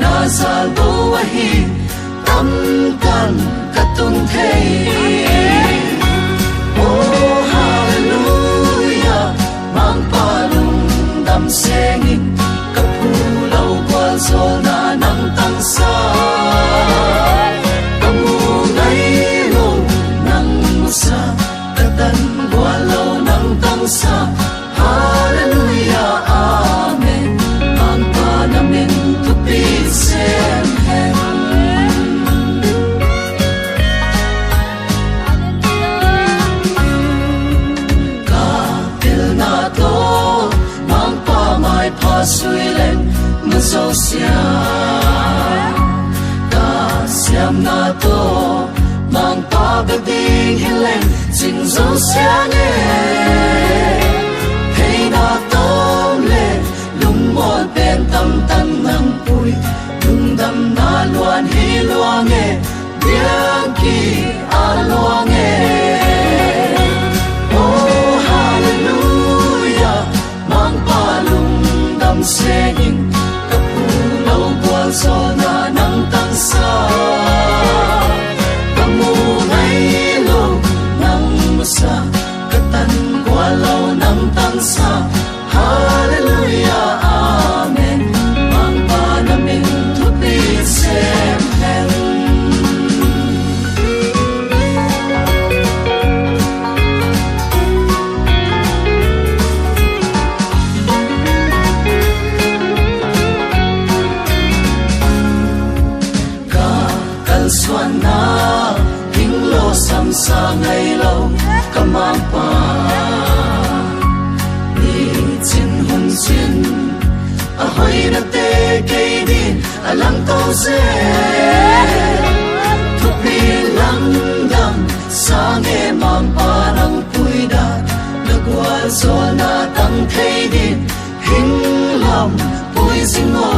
na salbo ahi tâm can katun thei. Oh hallelujah mang palung dam sengin kapulau kwal sol na nang tangsa kamu ngai lo nang musa katan walau nang tangsa. Hallelujah amen mang panamin to peace and heaven. Kapil na to mang pamay pasuilen masosya kasyam na to mang pabading hilen singzo siyange. Hey na tom le lumon pen tam tan nang pui lungdam na luan hi luange biang ki a luange. Oh hallelujah mang palung dam sengin kapulau kwal sol na nang tangsa kamu ngai lo nang musa katan walau nang tangsa. Hallelujah amen mang panamin to peace and heaven. Kalsuan na hinglo samsa ngay lo kamampa ni chin hun chin ahoy na te kay din alang tao se tupi lang dam sange mampa ng puida nagwal so na tang kay din hinglam puy singo.